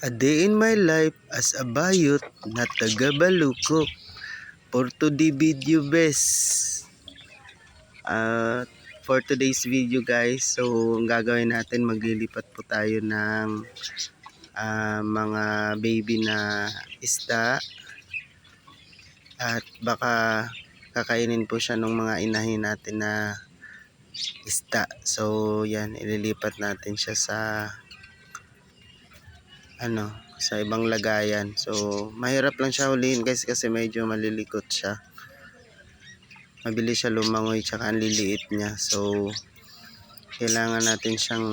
A day in my life as a bayot na taga Balukok. For today video best. For today's video guys, so ang gagawin natin, maglilipat po tayo ng mga baby na isda. At baka kakainin po siya ng mga inahin natin na isda. So yan, ililipat natin siya sa sa ibang lagayan. So mahirap lang siya huliin guys kasi medyo malilikot siya, mabilis siya lumangoy, tsaka ang liliit niya. So kailangan natin siyang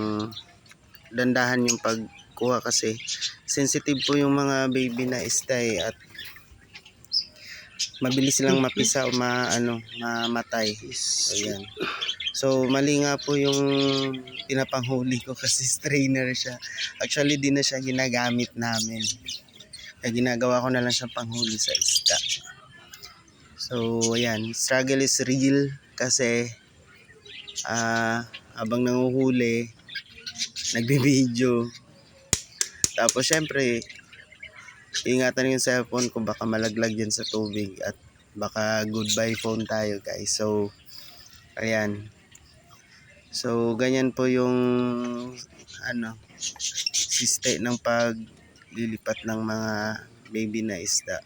dandahan yung pagkuha kasi sensitive po yung mga baby na isda at mabilis silang mapisa o mamatay. So yan. So mali nga po yung pinapanghuli ko kasi strainer siya. Actually di na siya ginagamit namin. Kaya ginagawa ko na lang siyang panghuli sa isda. So ayan, struggle is real kasi habang nanguhuli, nagbibideo. Tapos syempre, ingatan yung cellphone ko, baka malaglag yan sa tubig at baka goodbye phone tayo guys. So ayan. So ganyan po yung siste ng paglilipat ng mga baby na isda.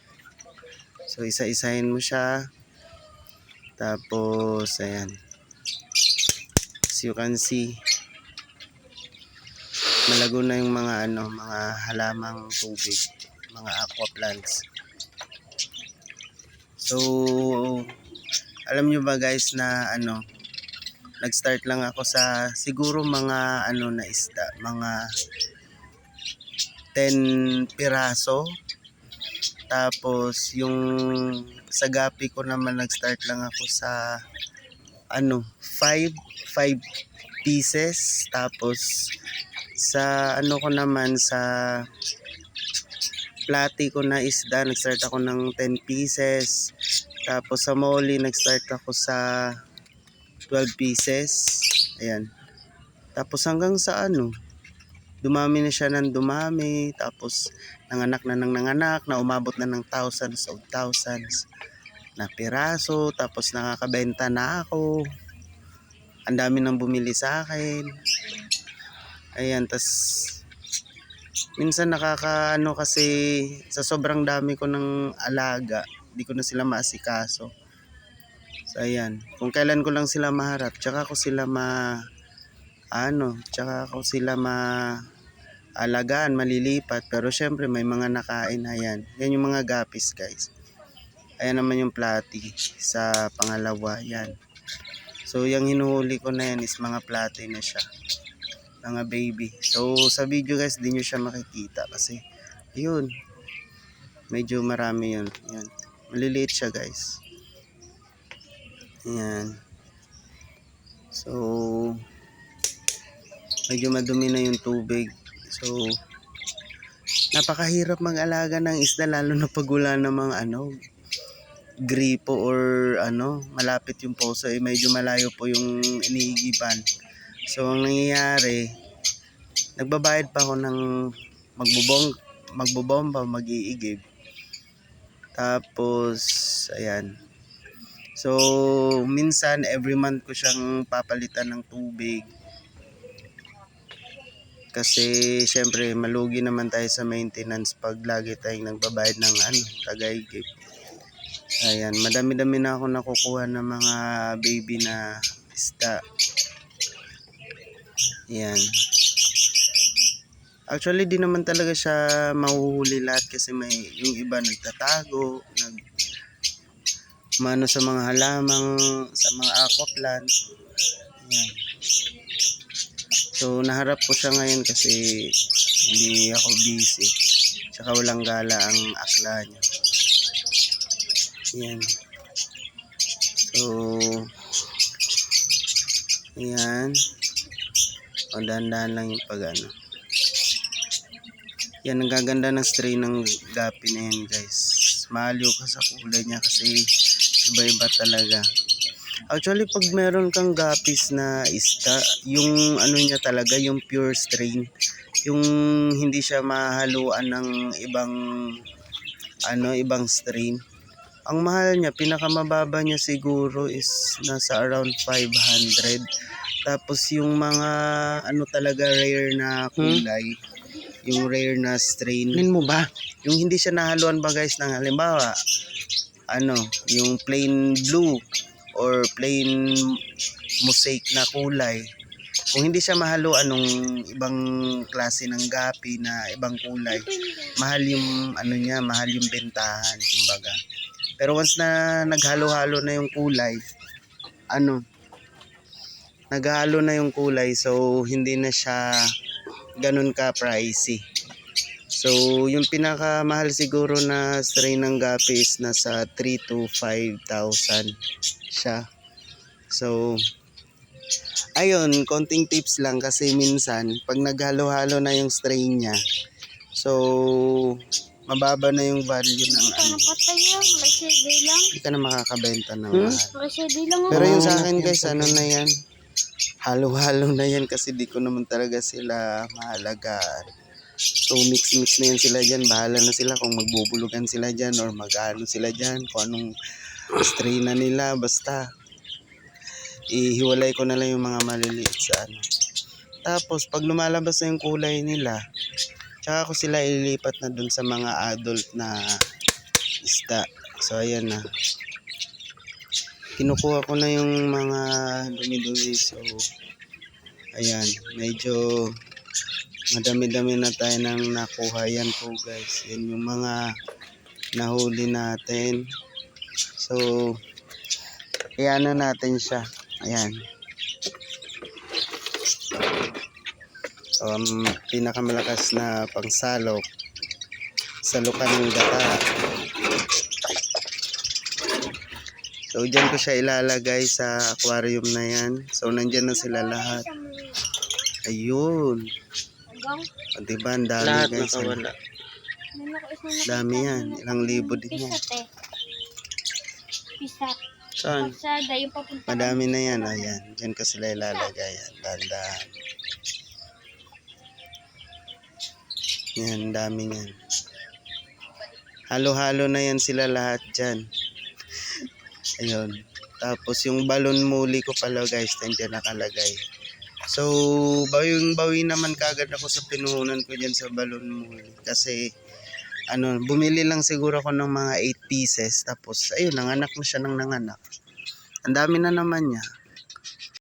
So isa-isahin mo siya. Tapos ayan. As you can see, malago na yung mga mga halamang tubig, mga aqua plants. So alam nyo ba guys na nag-start lang ako sa siguro mga na isda, mga 10 piraso. Tapos yung sa gapi ko naman nag-start lang ako sa 5 pieces. Tapos sa ko naman sa plati ko na isda, nag-start ako ng 10 pieces. Tapos sa moli nag-start ako sa 12 pieces. Ayan. Tapos hanggang sa dumami na siya ng dumami. Tapos nanganak na ng nanganak na umabot na ng thousands of thousands na piraso. Tapos nakakabenta na ako. Ang dami nang bumili sa akin. Ayan. Tapos minsan kasi sa sobrang dami ko ng alaga, di ko na sila maasikaso. So ayan, kung kailan ko lang sila maharap, tsaka ko sila alagaan, malilipat. Pero syempre may mga nakain. Ayan, yan yung mga gapis guys. Ayan naman yung plati sa pangalawa. Yan. So yung hinuhuli ko na yan is mga plati na siya, mga baby. So sa video guys, di nyo siya makikita kasi yun, medyo marami yun. Yan, maliliit siya guys. Ayan. So medyo madumi na yung tubig. So napakahirap mag-alaga ng isda, lalo na pag wala namang gripo or malapit yung poso. Medyo malayo po yung iniigiban. So ang nangyayari, nagbabayad pa ako ng magbobomba, mag-iigib. Tapos ayan. So minsan every month ko siyang papalitan ng tubig. Kasi syempre malugi naman tayo sa maintenance pag lagi tayong nagbabayad ng tagaigib. Ayan, madami-dami na ako nakukuha ng mga baby na isda. Ayan. Actually di naman talaga siya mahuhuli lahat kasi yung iba nagtatago, sa mga halamang, sa mga aqua plant. Ayan. So naharap ko siya ngayon kasi hindi ako busy, tsaka walang gala ang akla niya. Ayan. So ayan, dahan-dahan lang yung yan, ang gaganda ng strain ng gapi na yan guys. Mahaliw ka sa kulay niya kasi iba-iba talaga. Actually pag meron kang gapis na isda, yung niya talaga, yung pure strain, yung hindi siya mahaluan ng ibang strain. Ang mahal niya, pinakamababa niya siguro is nasa around 500. Tapos yung mga talaga rare na kulay, yung rare na strain. Mo ba? Yung hindi siya nahaluan ba guys ng halimbawa, yung plain blue or plain mosaic na kulay. Kung hindi siya mahaluan ng ibang klase ng gapi na ibang kulay, mahal yung mahal yung bentahan kumbaga. Pero once na naghalo-halo na yung kulay, naghalo na yung kulay, so hindi na siya ganun ka pricey. So yung pinakamahal siguro na strain ng gapi is nasa 3 to 5,000 siya. So ayun, konting tips lang kasi minsan pag naghalo-halo na yung strain niya, so mababa na yung value ng Patay lang, may CD lang. Hindi ka na makakabenta ng mahal. May CD lang. Pero yung sa akin guys, na yan, halo-halo na yan kasi di ko naman talaga sila mahalagaan. So mix-mix na yan sila dyan, bahala na sila kung magbubulugan sila dyan or mag-ano sila dyan, kung anong strain na nila, basta ihiwalay ko na lang yung mga maliliit sa Tapos pag lumalabas na yung kulay nila, tsaka ko sila ilipat na dun sa mga adult na isda. So ayan na. Kinukuha ko na yung mga dumi-dumi. So ayan, medyo madami-dami na tayo nang nakuha. Yan po guys. Yan yung mga nahuli natin. So ayan na natin siya. Ayan. So, pinakamalakas na pangsalok, salukan ng gata. So dyan ko siya ilalagay sa aquarium na yan. So nandyan na sila lahat. Ayun. O diba, ang dami Lahat guys. nakawala. Dami yan. Ilang libo din yan. Pisat. Saan? Pagsada, yung papunta. Madami na yan. Ayan. Dyan ko sila ilalagay. Dahan-dahan. Yan, dami yan. Halo-halo na yan sila lahat dyan. Ayun. Tapos yung balon muli ko pala guys, dyan nakalagay. So, bawi naman kagad ako sa pinuhunan ko dyan sa balon muli. Kasi, bumili lang siguro ako ng mga 8 pieces. Tapos, ayun, nanganak na siya ng nanganak. Ang dami na naman niya.